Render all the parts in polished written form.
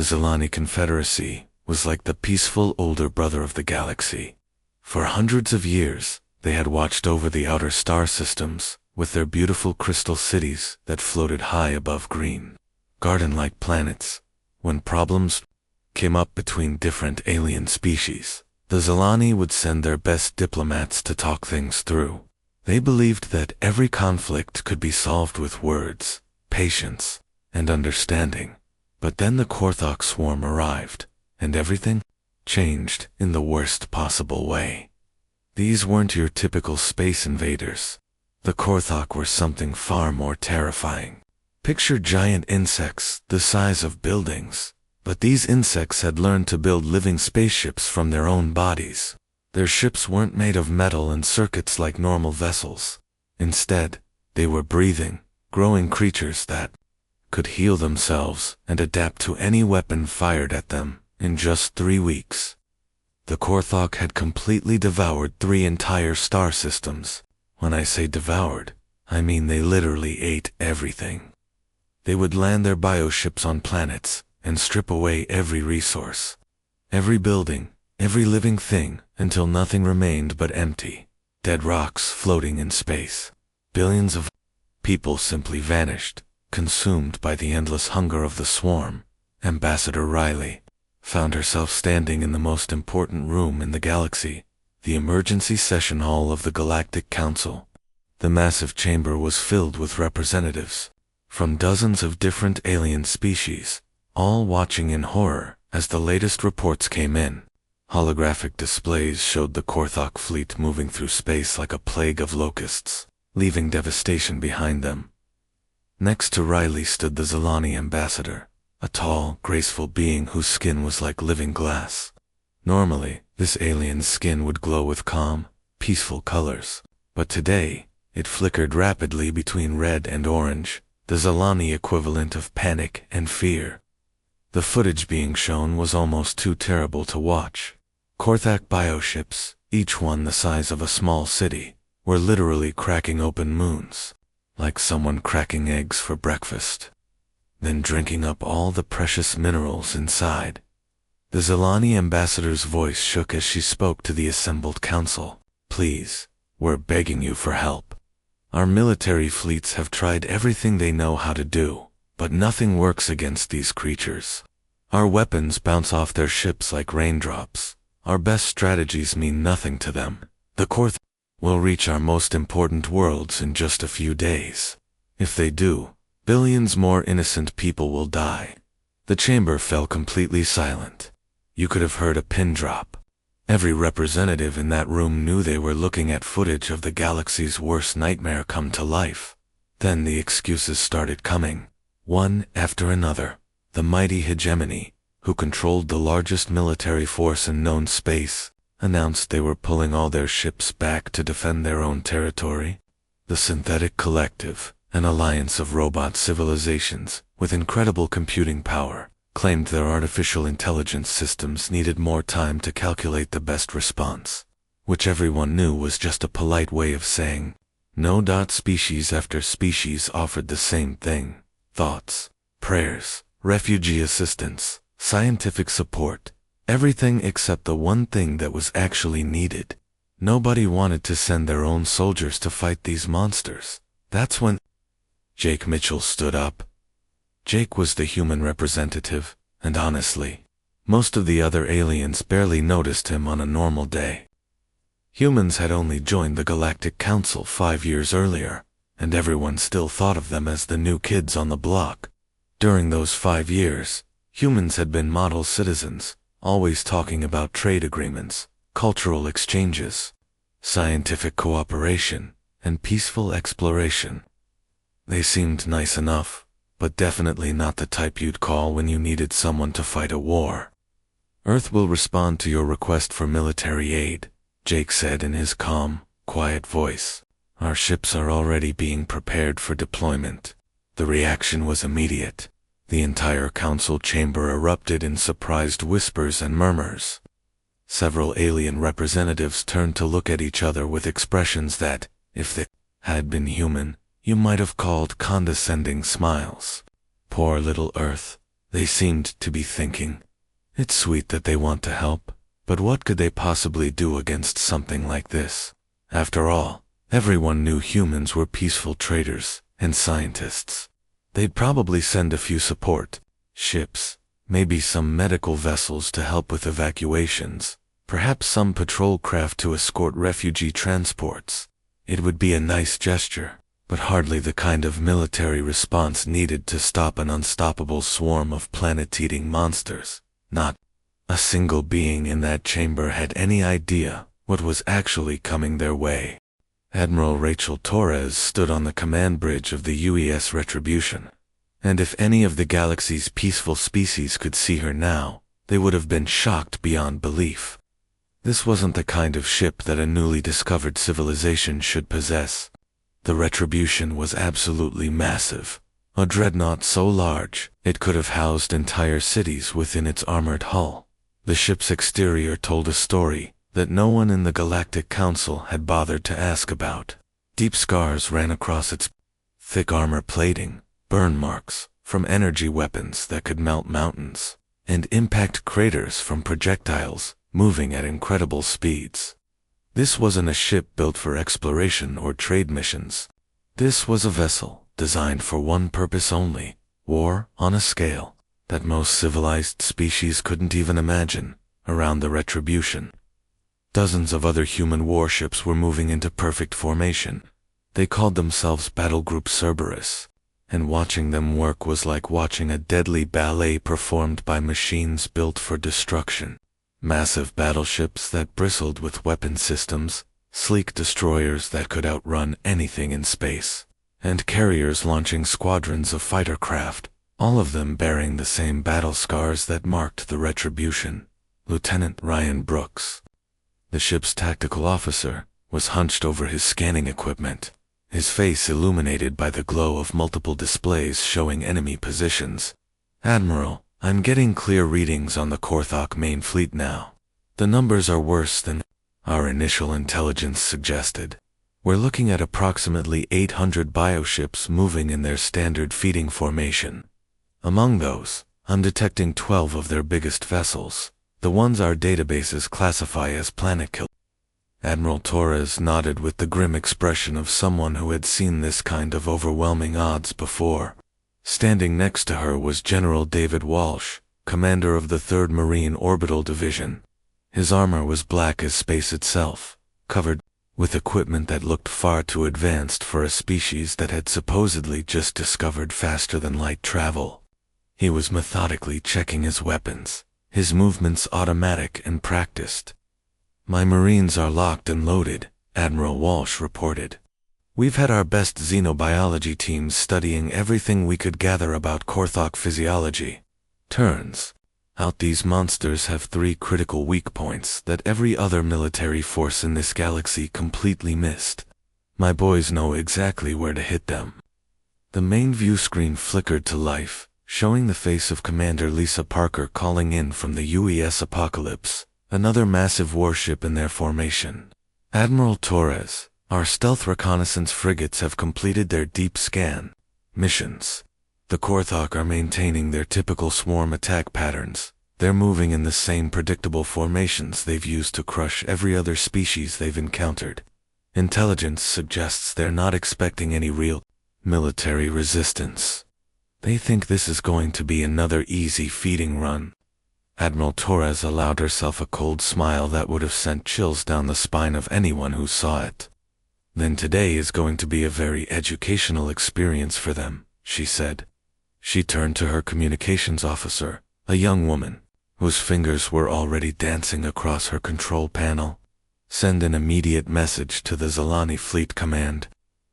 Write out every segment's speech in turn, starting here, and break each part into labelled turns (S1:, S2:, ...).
S1: Zilani Confederacy was like the peaceful older brother of the galaxy. For hundreds of years, they had watched over the outer star systems, with their beautiful crystal cities that floated high above green, garden-like planets. When problems came up between different alien species, the Zilani would send their best diplomats to talk things through. They believed that every conflict could be solved with words, patience, and understanding. But then the Korthok swarm arrived, and everything changed in the worst possible way. These weren't your typical space invaders. The Korthok were something far more terrifying. Picture giant insects the size of buildings. But these insects had learned to build living spaceships from their own bodies. Their ships weren't made of metal and circuits like normal vessels. Instead, they were breathing, growing creatures that could heal themselves and adapt to any weapon fired at them in just 3 weeks. The Korthok had completely devoured 3 entire star systems. When I say devoured, I mean they literally ate everything. They would land their bioships on planets and strip away every resource, every building, every living thing, until nothing remained but empty, dead rocks floating in space. Billions of people simply vanished, consumed by the endless hunger of the swarm. Ambassador Riley found herself standing in the most important room in the galaxy, the emergency session hall of the Galactic Council. The massive chamber was filled with representatives from dozens of different alien species, all watching in horror as the latest reports came in. Holographic displays showed the Korthok fleet moving through space like a plague of locusts, leaving devastation behind them. Next to Riley stood the Zilani ambassador, a tall, graceful being whose skin was like living glass. Normally, this alien's skin would glow with calm, peaceful colors, but today, it flickered rapidly between red and orange, the Zilani equivalent of panic and fear. The footage being shown was almost too terrible to watch. Korthok bioships, each one the size of a small city, were literally cracking open moons, like someone cracking eggs for breakfast, then drinking up all the precious minerals inside. The Zilani ambassador's voice shook as she spoke to the assembled council. "Please, we're begging you for help. Our military fleets have tried everything they know how to do, but nothing works against these creatures. Our weapons bounce off their ships like raindrops. Our best strategies mean nothing to them. The Korthok will reach our most important worlds in just a few days. If they do, billions more innocent people will die." The chamber fell completely silent. You could have heard a pin drop. Every representative in that room knew they were looking at footage of the galaxy's worst nightmare come to life. Then the excuses started coming, one after another. The mighty hegemony, who controlled the largest military force in known space, announced they were pulling all their ships back to defend their own territory. The Synthetic Collective, an alliance of robot civilizations with incredible computing power, claimed their artificial intelligence systems needed more time to calculate the best response, which everyone knew was just a polite way of saying no. Species after species offered the same thing: thoughts, prayers, refugee assistance, scientific support, everything except the one thing that was actually needed. Nobody wanted to send their own soldiers to fight these monsters. That's when Jake Mitchell stood up. Jake was the human representative, and honestly, most of the other aliens barely noticed him on a normal day. Humans had only joined the Galactic Council 5 years earlier, and everyone still thought of them as the new kids on the block. During those 5 years, humans had been model citizens, always talking about trade agreements, cultural exchanges, scientific cooperation, and peaceful exploration. They seemed nice enough, but definitely not the type you'd call when you needed someone to fight a war. "Earth will respond to your request for military aid," Jake said in his calm, quiet voice. "Our ships are already being prepared for deployment." The reaction was immediate. The entire council chamber erupted in surprised whispers and murmurs. Several alien representatives turned to look at each other with expressions that, if they had been human, you might have called condescending smiles. Poor little Earth. They seemed to be thinking, "It's sweet that they want to help, but what could they possibly do against something like this?" After all, everyone knew humans were peaceful traders and scientists. They'd probably send a few support ships, maybe some medical vessels to help with evacuations, perhaps some patrol craft to escort refugee transports. It would be a nice gesture, but hardly the kind of military response needed to stop an unstoppable swarm of planet-eating monsters. Not a single being in that chamber had any idea what was actually coming their way. Admiral Rachel Torres stood on the command bridge of the UES Retribution, and if any of the galaxy's peaceful species could see her now, they would have been shocked beyond belief. This wasn't the kind of ship that a newly discovered civilization should possess. The Retribution was absolutely massive, a dreadnought so large it could have housed entire cities within its armored hull. The ship's exterior told a story that no one in the Galactic Council had bothered to ask about. Deep scars ran across its thick armor plating, burn marks from energy weapons that could melt mountains, and impact craters from projectiles moving at incredible speeds. This wasn't a ship built for exploration or trade missions. This was a vessel designed for one purpose only: war on a scale that most civilized species couldn't even imagine. Around the Retribution, dozens of other human warships were moving into perfect formation. They called themselves Battle Group Cerberus, and watching them work was like watching a deadly ballet performed by machines built for destruction. Massive battleships that bristled with weapon systems, sleek destroyers that could outrun anything in space, and carriers launching squadrons of fighter craft, all of them bearing the same battle scars that marked the Retribution. Lieutenant Ryan Brooks, the ship's tactical officer, was hunched over his scanning equipment, his face illuminated by the glow of multiple displays showing enemy positions. "Admiral, I'm getting clear readings on the Korthok main fleet now. The numbers are worse than our initial intelligence suggested. We're looking at approximately 800 bioships moving in their standard feeding formation. Among those, I'm detecting 12 of their biggest vessels, the ones our databases classify as planet killers." Admiral Torres nodded with the grim expression of someone who had seen this kind of overwhelming odds before. Standing next to her was General David Walsh, commander of the 3rd Marine Orbital Division. His armor was black as space itself, covered with equipment that looked far too advanced for a species that had supposedly just discovered faster-than-light travel. He was methodically checking his weapons, his movements automatic and practiced. "My Marines are locked and loaded," Admiral Walsh reported. "We've had our best xenobiology teams studying everything we could gather about Korthok physiology. Turns out these monsters have 3 critical weak points that every other military force in this galaxy completely missed. My boys know exactly where to hit them." The main view screen flickered to life, showing the face of Commander Lisa Parker calling in from the UES Apocalypse, another massive warship in their formation. "Admiral Torres, our stealth reconnaissance frigates have completed their deep scan missions. The Korthok are maintaining their typical swarm attack patterns. They're moving in the same predictable formations they've used to crush every other species they've encountered. Intelligence suggests they're not expecting any real military resistance. They think this is going to be another easy feeding run." Admiral Torres allowed herself a cold smile that would have sent chills down the spine of anyone who saw it. "Then today is going to be a very educational experience for them," she said. She turned to her communications officer, a young woman, whose fingers were already dancing across her control panel. "Send an immediate message to the Zalani Fleet Command.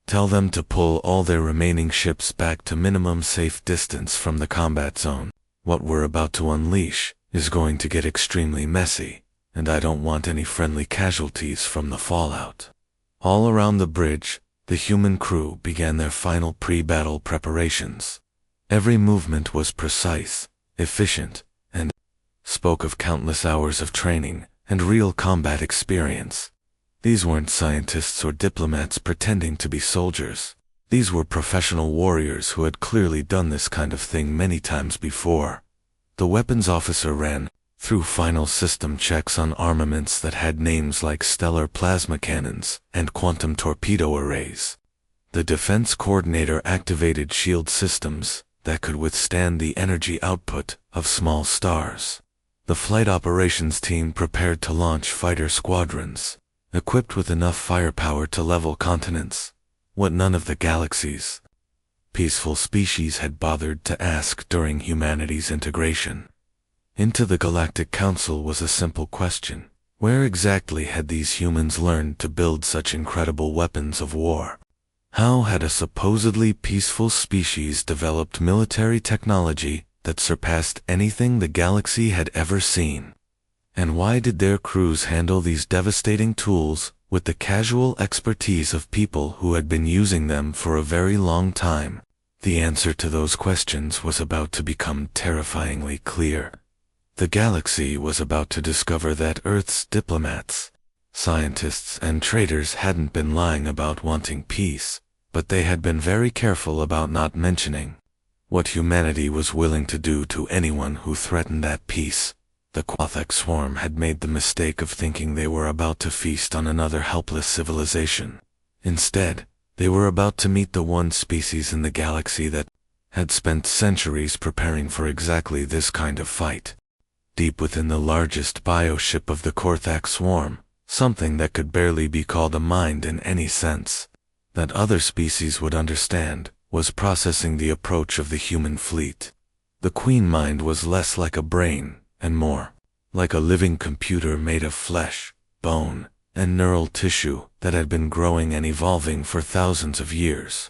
S1: Tell them to pull all their remaining ships back to minimum safe distance from the combat zone. What we're about to unleash is going to get extremely messy, and I don't want any friendly casualties from the fallout." All around the bridge, the human crew began their final pre-battle preparations. Every movement was precise, efficient, and spoke of countless hours of training and real combat experience. These weren't scientists or diplomats pretending to be soldiers. These were professional warriors who had clearly done this kind of thing many times before. The weapons officer ran through final system checks on armaments that had names like stellar plasma cannons and quantum torpedo arrays. The defense coordinator activated shield systems that could withstand the energy output of small stars. The flight operations team prepared to launch fighter squadrons, equipped with enough firepower to level continents, what none of the galaxy's peaceful species had bothered to ask during humanity's integration into the Galactic Council was a simple question. Where exactly had these humans learned to build such incredible weapons of war? How had a supposedly peaceful species developed military technology that surpassed anything the galaxy had ever seen? And why did their crews handle these devastating tools with the casual expertise of people who had been using them for a very long time? The answer to those questions was about to become terrifyingly clear. The galaxy was about to discover that Earth's diplomats, scientists, and traders hadn't been lying about wanting peace, but they had been very careful about not mentioning what humanity was willing to do to anyone who threatened that peace. The Quathak swarm had made the mistake of thinking they were about to feast on another helpless civilization. Instead, they were about to meet the one species in the galaxy that had spent centuries preparing for exactly this kind of fight. Deep within the largest bioship of the Quathak swarm, something that could barely be called a mind in any sense, that other species would understand, was processing the approach of the human fleet. The queen mind was less like a brain, and more like a living computer made of flesh, bone, and neural tissue that had been growing and evolving for thousands of years.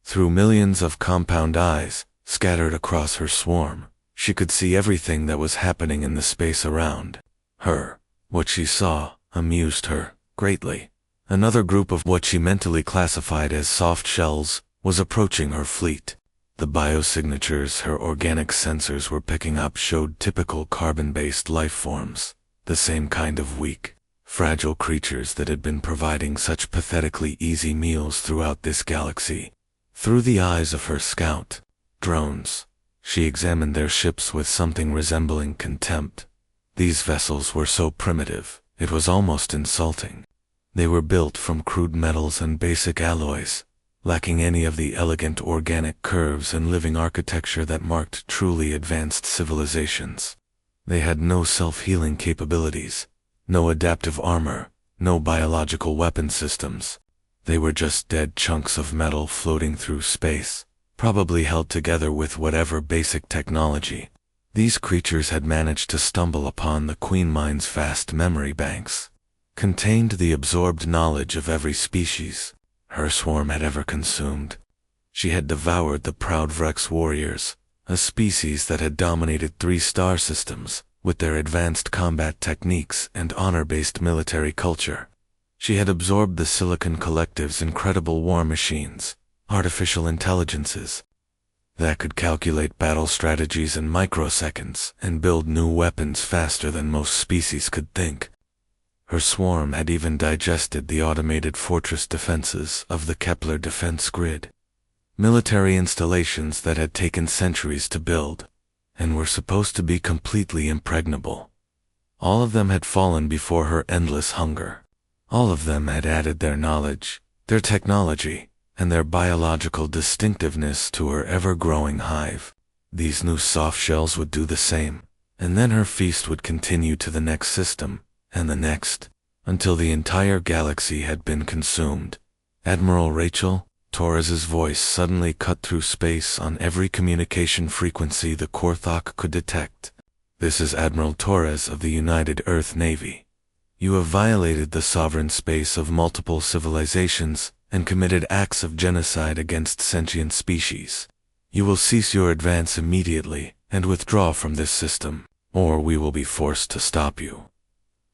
S1: Through millions of compound eyes scattered across her swarm, she could see everything that was happening in the space around her. What she saw amused her greatly. Another group of what she mentally classified as soft shells was approaching her fleet. The biosignatures her organic sensors were picking up showed typical carbon-based life forms, the same kind of weak, fragile creatures that had been providing such pathetically easy meals throughout this galaxy. Through the eyes of her scout drones, she examined their ships with something resembling contempt. These vessels were so primitive, it was almost insulting. They were built from crude metals and basic alloys, lacking any of the elegant organic curves and living architecture that marked truly advanced civilizations. They had no self-healing capabilities, no adaptive armor, no biological weapon systems. They were just dead chunks of metal floating through space, probably held together with whatever basic technology. These creatures had managed to stumble upon the Queen Mind's vast memory banks, contained the absorbed knowledge of every species her swarm had ever consumed. She had devoured the proud Vrex warriors, a species that had dominated 3 star systems with their advanced combat techniques and honor-based military culture. She had absorbed the Silicon Collective's incredible war machines, artificial intelligences that could calculate battle strategies in microseconds and build new weapons faster than most species could think. Her swarm had even digested the automated fortress defenses of the Kepler defense grid, military installations that had taken centuries to build and were supposed to be completely impregnable. All of them had fallen before her endless hunger. All of them had added their knowledge, their technology, and their biological distinctiveness to her ever-growing hive. These new soft shells would do the same, and then her feast would continue to the next system, and the next, until the entire galaxy had been consumed. Admiral Rachel, Torres's voice suddenly cut through space on every communication frequency the Quathak could detect. "This is Admiral Torres of the United Earth Navy. You have violated the sovereign space of multiple civilizations and committed acts of genocide against sentient species. You will cease your advance immediately and withdraw from this system, or we will be forced to stop you."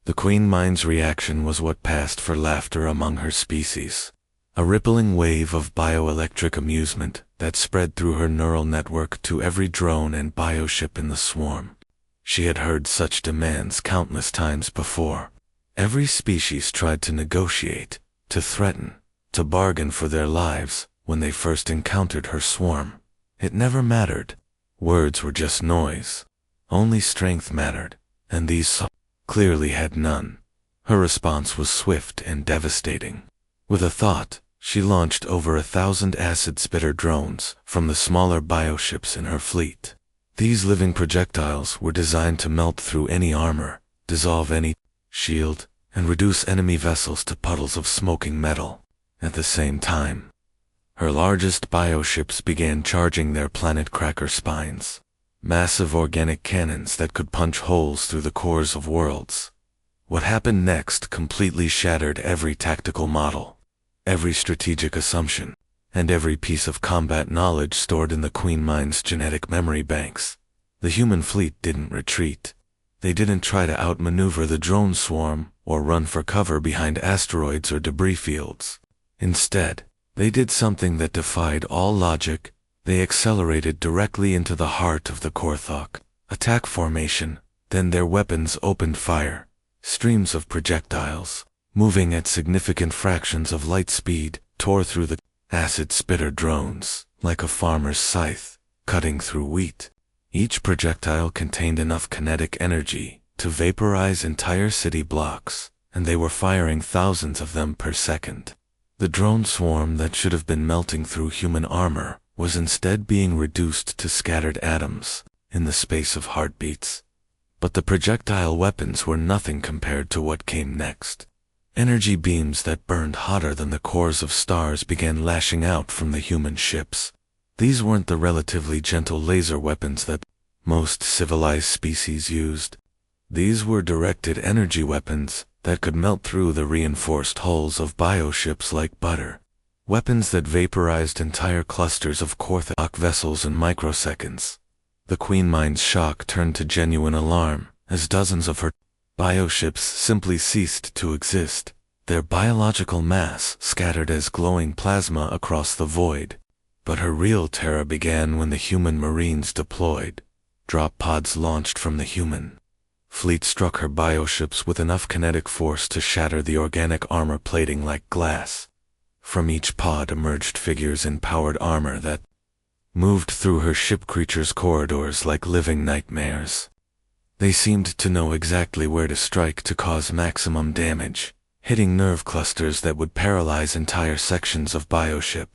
S1: The Queen Mind's reaction was what passed for laughter among her species, a rippling wave of bioelectric amusement that spread through her neural network to every drone and bioship in the swarm. She had heard such demands countless times before. Every species tried to negotiate, to threaten, to bargain for their lives when they first encountered her swarm. It never mattered. Words were just noise. Only strength mattered, and these clearly had none. Her response was swift and devastating. With a thought, she launched over 1,000 acid spitter drones from the smaller bioships in her fleet. These living projectiles were designed to melt through any armor, dissolve any shield, and reduce enemy vessels to puddles of smoking metal. At the same time, her largest bioships began charging their planet cracker spines, massive organic cannons that could punch holes through the cores of worlds. What happened next completely shattered every tactical model, every strategic assumption, and every piece of combat knowledge stored in the Queen Mind's genetic memory banks. The human fleet didn't retreat. They didn't try to outmaneuver the drone swarm or run for cover behind asteroids or debris fields. Instead, they did something that defied all logic. They accelerated directly into the heart of the Korthok attack formation. Then their weapons opened fire. Streams of projectiles, moving at significant fractions of light speed, tore through the acid spitter drones like a farmer's scythe, cutting through wheat. Each projectile contained enough kinetic energy to vaporize entire city blocks, and they were firing thousands of them per second. The drone swarm that should have been melting through human armor was instead being reduced to scattered atoms in the space of heartbeats. But the projectile weapons were nothing compared to what came next. Energy beams that burned hotter than the cores of stars began lashing out from the human ships. These weren't the relatively gentle laser weapons that most civilized species used. These were directed energy weapons that could melt through the reinforced hulls of bioships like butter. Weapons that vaporized entire clusters of Korthok vessels in microseconds. The Queen Mind's shock turned to genuine alarm as dozens of her bioships simply ceased to exist, their biological mass scattered as glowing plasma across the void. But her real terror began when the human marines deployed. Drop pods launched from the human fleet struck her bioships with enough kinetic force to shatter the organic armor plating like glass. From each pod emerged figures in powered armor that moved through her ship creatures' corridors like living nightmares. They seemed to know exactly where to strike to cause maximum damage, hitting nerve clusters that would paralyze entire sections of bioship,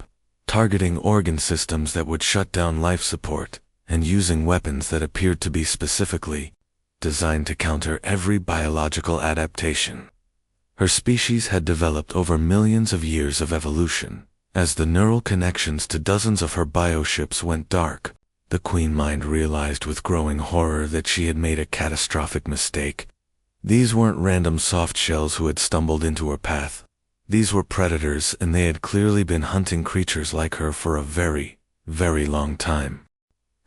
S1: targeting organ systems that would shut down life support, and using weapons that appeared to be specifically designed to counter every biological adaptation. Her species had developed over millions of years of evolution. As the neural connections to dozens of her bioships went dark, the Queen Mind realized with growing horror that she had made a catastrophic mistake. These weren't random soft shells who had stumbled into her path. These were predators, and they had clearly been hunting creatures like her for a very, very long time.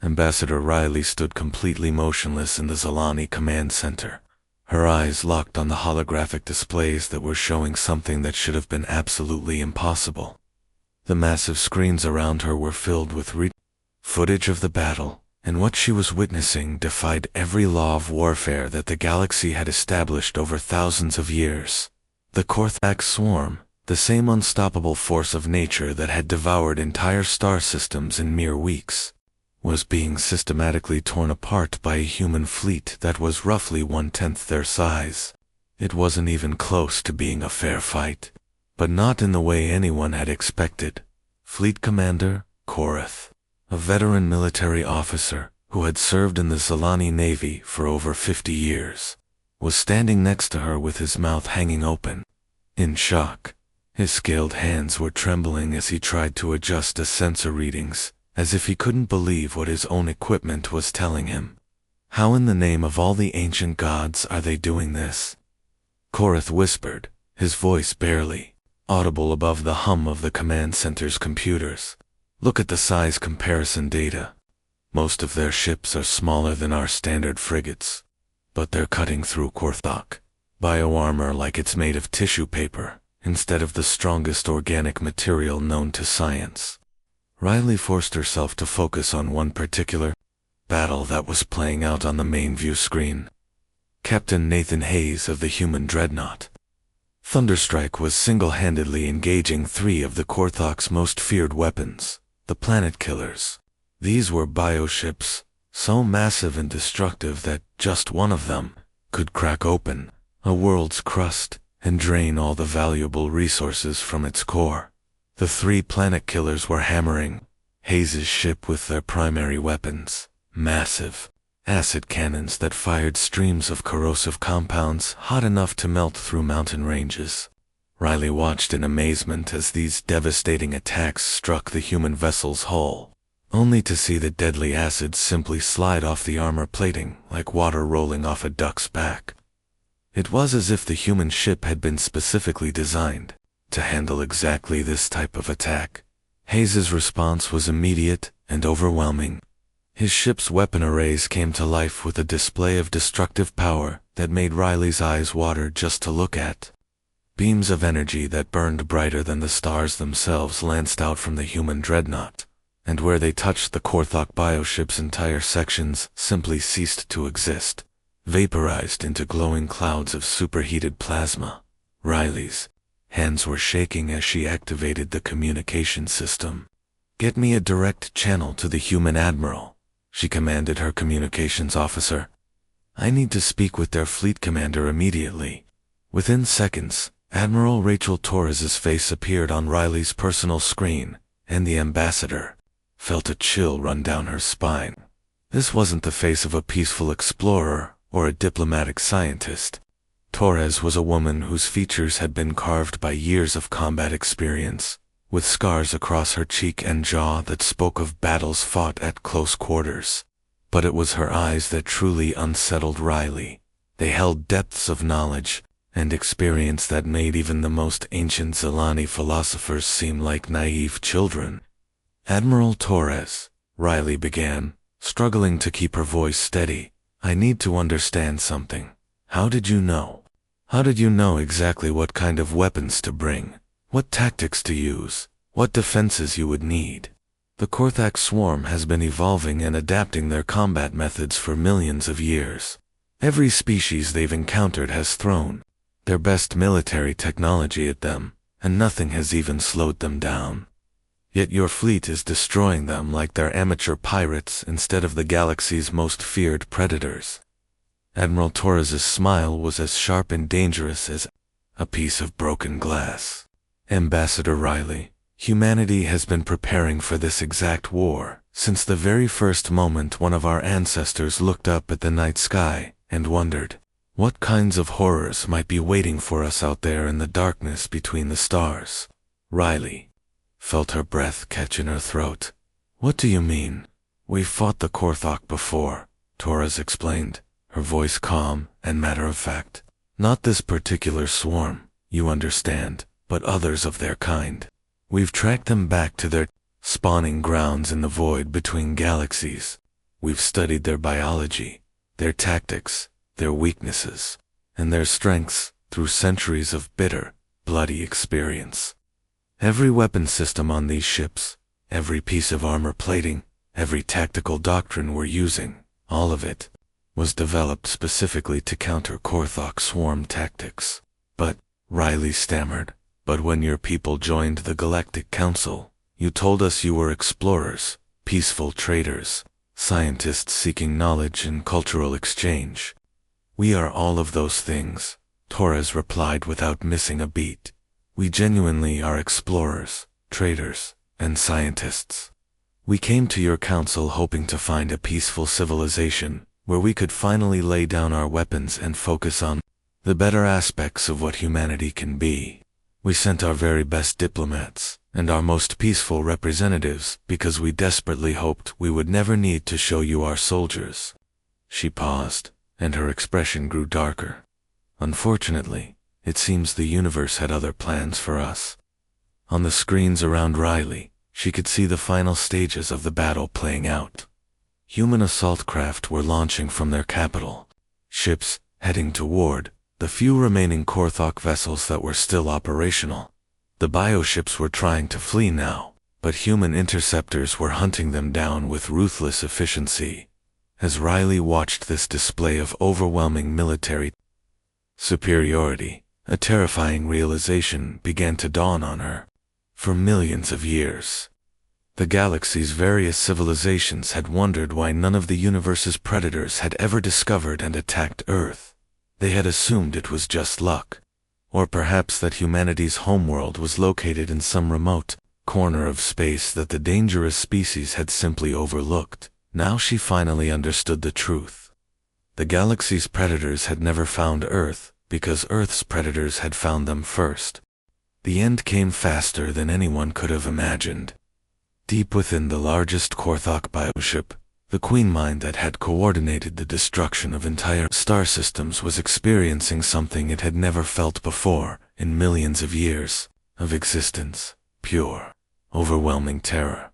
S1: Ambassador Riley stood completely motionless in the Zalani command center, her eyes locked on the holographic displays that were showing something that should have been absolutely impossible. The massive screens around her were filled with footage of the battle, and what she was witnessing defied every law of warfare that the galaxy had established over thousands of years. The Korthak swarm, the same unstoppable force of nature that had devoured entire star systems in mere weeks, was being systematically torn apart by a human fleet that was roughly 1/10 their size. It wasn't even close to being a fair fight. But not in the way anyone had expected. Fleet Commander Korath, a veteran military officer who had served in the Zalani Navy for over 50 years, was standing next to her with his mouth hanging open, in shock. His scaled hands were trembling as he tried to adjust the sensor readings, as if he couldn't believe what his own equipment was telling him. How in the name of all the ancient gods are they doing this? Korath whispered, his voice barely audible above the hum of the command center's computers. Look at the size comparison data. Most of their ships are smaller than our standard frigates, but they're cutting through Korthok bioarmor like it's made of tissue paper, instead of the strongest organic material known to science. Riley forced herself to focus on one particular battle that was playing out on the main view screen. Captain Nathan Hayes of the human dreadnought Thunderstrike was single-handedly engaging 3 of the Korthok's most feared weapons, the Planet Killers. These were bioships, so massive and destructive that just one of them could crack open a world's crust and drain all the valuable resources from its core. The three planet killers were hammering Hayes's ship with their primary weapons, massive acid cannons that fired streams of corrosive compounds hot enough to melt through mountain ranges. Riley watched in amazement as these devastating attacks struck the human vessel's hull, only to see the deadly acids simply slide off the armor plating like water rolling off a duck's back. It was as if the human ship had been specifically designed to handle exactly this type of attack. Hayes's response was immediate and overwhelming. His ship's weapon arrays came to life with a display of destructive power that made Riley's eyes water just to look at. Beams of energy that burned brighter than the stars themselves lanced out from the human dreadnought, and where they touched the Korthok bioship's entire sections simply ceased to exist, vaporized into glowing clouds of superheated plasma. Riley's hands were shaking as she activated the communication system. "Get me a direct channel to the human admiral," she commanded her communications officer. "I need to speak with their fleet commander immediately." Within seconds, Admiral Rachel Torres's face appeared on Riley's personal screen, and the ambassador felt a chill run down her spine. This wasn't the face of a peaceful explorer or a diplomatic scientist. Torres was a woman whose features had been carved by years of combat experience, with scars across her cheek and jaw that spoke of battles fought at close quarters. But it was her eyes that truly unsettled Riley. They held depths of knowledge and experience that made even the most ancient Zelani philosophers seem like naive children. "Admiral Torres," Riley began, struggling to keep her voice steady, "I need to understand something. How did you know? How did you know exactly what kind of weapons to bring, what tactics to use, what defenses you would need? The Korthak swarm has been evolving and adapting their combat methods for millions of years. Every species they've encountered has thrown their best military technology at them, and nothing has even slowed them down. Yet your fleet is destroying them like they're amateur pirates instead of the galaxy's most feared predators." Admiral Torres's smile was as sharp and dangerous as a piece of broken glass. "Ambassador Riley, humanity has been preparing for this exact war since the very first moment one of our ancestors looked up at the night sky and wondered what kinds of horrors might be waiting for us out there in the darkness between the stars." Riley felt her breath catch in her throat. "What do you mean?" "We've fought the Korthok before," Torres explained, her voice calm and matter-of-fact. "Not this particular swarm, you understand, but others of their kind. We've tracked them back to their spawning grounds in the void between galaxies. We've studied their biology, their tactics, their weaknesses, and their strengths through centuries of bitter, bloody experience. Every weapon system on these ships, every piece of armor plating, every tactical doctrine we're using, all of it, was developed specifically to counter Korthok swarm tactics. But," Riley stammered, "but when your people joined the Galactic Council, you told us you were explorers, peaceful traders, scientists seeking knowledge and cultural exchange." "We are all of those things," Torres replied without missing a beat. "We genuinely are explorers, traders, and scientists. We came to your council hoping to find a peaceful civilization where we could finally lay down our weapons and focus on the better aspects of what humanity can be. We sent our very best diplomats and our most peaceful representatives because we desperately hoped we would never need to show you our soldiers." She paused, and her expression grew darker. "Unfortunately, it seems the universe had other plans for us." On the screens around Riley, she could see the final stages of the battle playing out. Human assault craft were launching from their capital, ships heading toward the few remaining Korthok vessels that were still operational. The bioships were trying to flee now, but human interceptors were hunting them down with ruthless efficiency. As Riley watched this display of overwhelming military superiority, a terrifying realization began to dawn on her. For millions of years, The galaxy's various civilizations had wondered why none of the universe's predators had ever discovered and attacked Earth. They had assumed it was just luck. Or perhaps that humanity's homeworld was located in some remote corner of space that the dangerous species had simply overlooked. Now she finally understood the truth. The galaxy's predators had never found Earth, because Earth's predators had found them first. The end came faster than anyone could have imagined. Deep within the largest Korthok bioship, the Queen Mind that had coordinated the destruction of entire star systems was experiencing something it had never felt before in millions of years of existence: pure, overwhelming terror.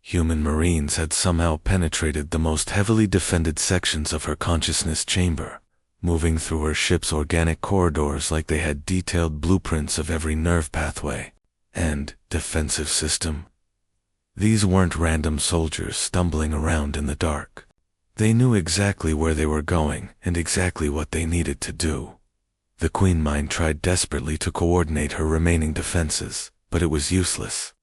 S1: Human Marines had somehow penetrated the most heavily defended sections of her consciousness chamber, moving through her ship's organic corridors like they had detailed blueprints of every nerve pathway and defensive system. These weren't random soldiers stumbling around in the dark. They knew exactly where they were going and exactly what they needed to do. The Queen Mind tried desperately to coordinate her remaining defenses, but it was useless.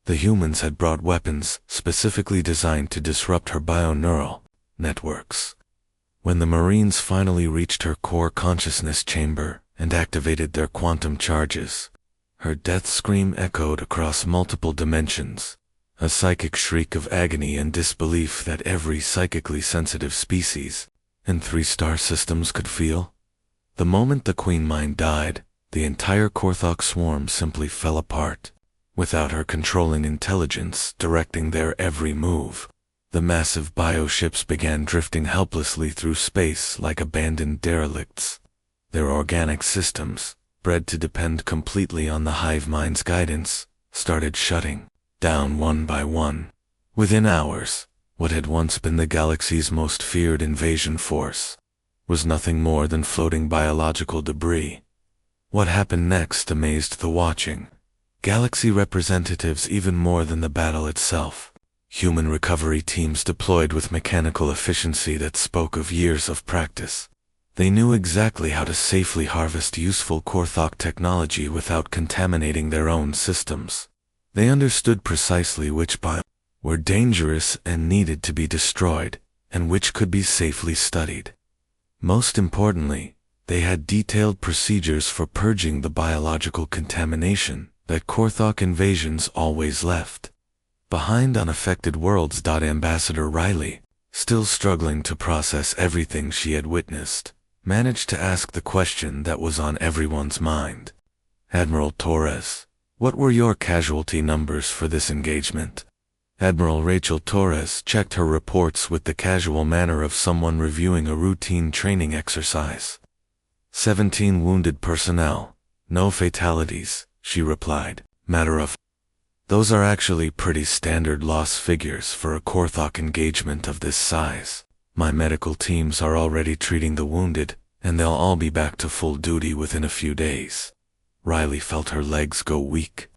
S1: The humans had brought weapons specifically designed to disrupt her bioneural networks. When the Marines finally reached her core consciousness chamber and activated their quantum charges, her death scream echoed across multiple dimensions, a psychic shriek of agony and disbelief that every psychically sensitive species in 3 star systems could feel. The moment the Queen Mind died, the entire Korthok swarm simply fell apart. Without her controlling intelligence directing their every move, the massive bioships began drifting helplessly through space like abandoned derelicts. Their organic systems, bred to depend completely on the hive mind's guidance, started shutting down one by one. Within hours, what had once been the galaxy's most feared invasion force was nothing more than floating biological debris. What happened next amazed the watching galaxy representatives even more than the battle itself. Human recovery teams deployed with mechanical efficiency that spoke of years of practice. They knew exactly how to safely harvest useful Korthok technology without contaminating their own systems. They understood precisely which biomes were dangerous and needed to be destroyed, and which could be safely studied. Most importantly, they had detailed procedures for purging the biological contamination that Korthok invasions always left behind unaffected worlds. Ambassador Riley, still struggling to process everything she had witnessed, managed to ask the question that was on everyone's mind. Admiral Torres, what were your casualty numbers for this engagement? Admiral Rachel Torres checked her reports with the casual manner of someone reviewing a routine training exercise. 17 wounded personnel, no fatalities, she replied. Matter of those are actually pretty standard loss figures for a Korthok engagement of this size. My medical teams are already treating the wounded, and they'll all be back to full duty within a few days. Riley felt her legs go weak.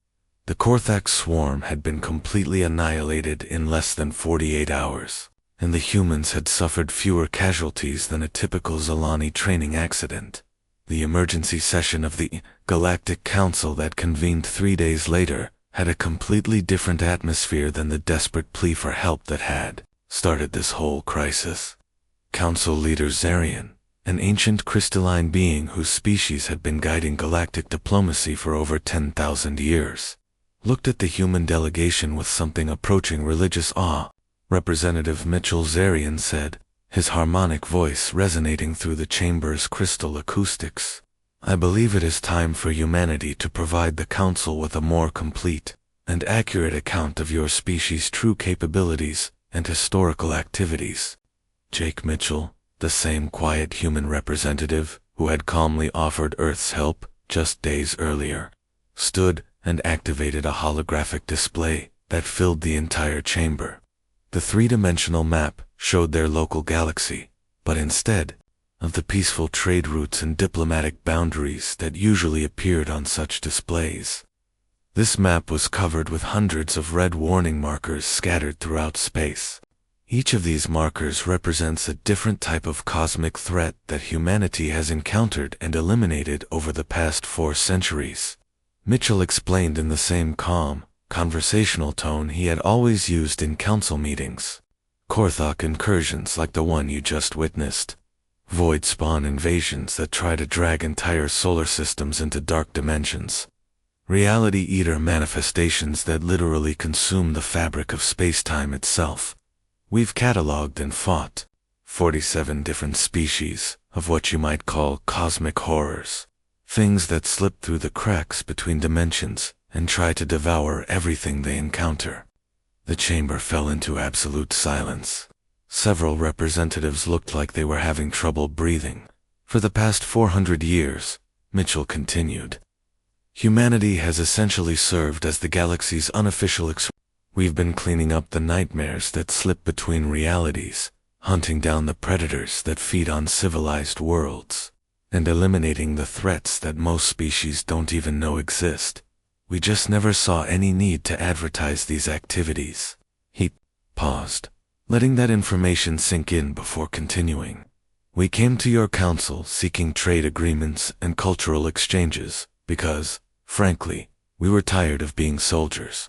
S1: The Korthok swarm had been completely annihilated in less than 48 hours, and the humans had suffered fewer casualties than a typical Zalani training accident. The emergency session of the Galactic Council that convened 3 days later had a completely different atmosphere than the desperate plea for help that had started this whole crisis. Council leader Zarian, an ancient crystalline being whose species had been guiding galactic diplomacy for over 10,000 years, looked at the human delegation with something approaching religious awe. Representative Mitchell Zarian said, his harmonic voice resonating through the chamber's crystal acoustics, I believe it is time for humanity to provide the Council with a more complete and accurate account of your species' true capabilities and historical activities. Jake Mitchell, the same quiet human representative who had calmly offered Earth's help just days earlier, stood and activated a holographic display that filled the entire chamber. The 3-dimensional map showed their local galaxy, but instead of the peaceful trade routes and diplomatic boundaries that usually appeared on such displays, this map was covered with hundreds of red warning markers scattered throughout space. Each of these markers represents a different type of cosmic threat that humanity has encountered and eliminated over the past 4 centuries. Mitchell explained in the same calm, conversational tone he had always used in council meetings. Korthok incursions like the one you just witnessed. Void spawn invasions that try to drag entire solar systems into dark dimensions. Reality eater manifestations that literally consume the fabric of space-time itself. We've cataloged and fought 47 different species of what you might call cosmic horrors. Things that slip through the cracks between dimensions and try to devour everything they encounter. The chamber fell into absolute silence. Several representatives looked like they were having trouble breathing. For the past 400 years, Mitchell continued, humanity has essentially served as the galaxy's unofficial We've been cleaning up the nightmares that slip between realities, hunting down the predators that feed on civilized worlds, and eliminating the threats that most species don't even know exist. We just never saw any need to advertise these activities. He paused, letting that information sink in before continuing. We came to your council seeking trade agreements and cultural exchanges because, frankly, we were tired of being soldiers.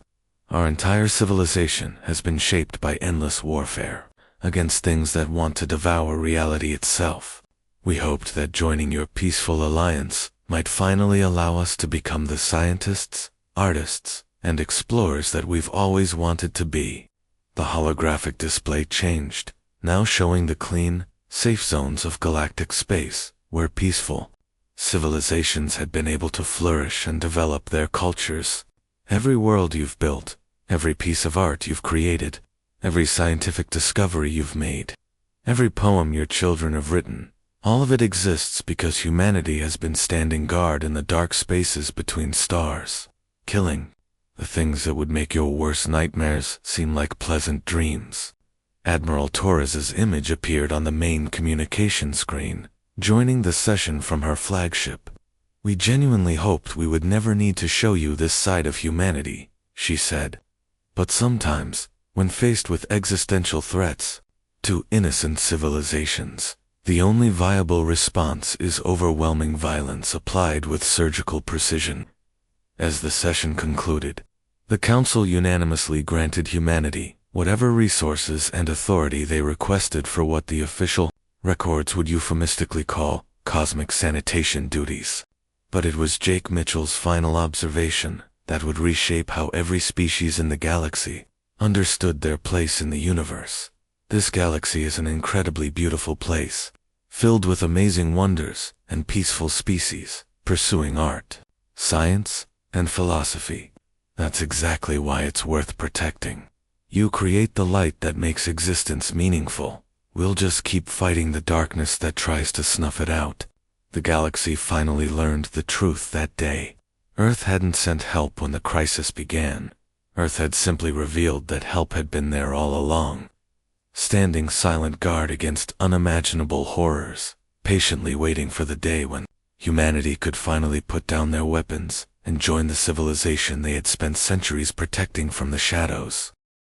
S1: Our entire civilization has been shaped by endless warfare against things that want to devour reality itself. We hoped that joining your peaceful alliance might finally allow us to become the scientists, artists, and explorers that we've always wanted to be. The holographic display changed, now showing the clean, safe zones of galactic space, where peaceful civilizations had been able to flourish and develop their cultures. Every world you've built, every piece of art you've created, every scientific discovery you've made, every poem your children have written, all of it exists because humanity has been standing guard in the dark spaces between stars, killing the things that would make your worst nightmares seem like pleasant dreams. Admiral Torres's image appeared on the main communication screen, joining the session from her flagship. We genuinely hoped we would never need to show you this side of humanity, she said. But sometimes, when faced with existential threats to innocent civilizations, the only viable response is overwhelming violence applied with surgical precision. As the session concluded, the Council unanimously granted humanity whatever resources and authority they requested for what the official records would euphemistically call cosmic sanitation duties. But it was Jake Mitchell's final observation that would reshape how every species in the galaxy understood their place in the universe. This galaxy is an incredibly beautiful place, filled with amazing wonders and peaceful species, pursuing art, science, and philosophy. That's exactly why it's worth protecting. You create the light that makes existence meaningful. We'll just keep fighting the darkness that tries to snuff it out. The galaxy finally learned the truth that day. Earth hadn't sent help when the crisis began. Earth had simply revealed that help had been there all along, standing silent guard against unimaginable horrors, patiently waiting for the day when humanity could finally put down their weapons and join the civilization they had spent centuries protecting from the shadows.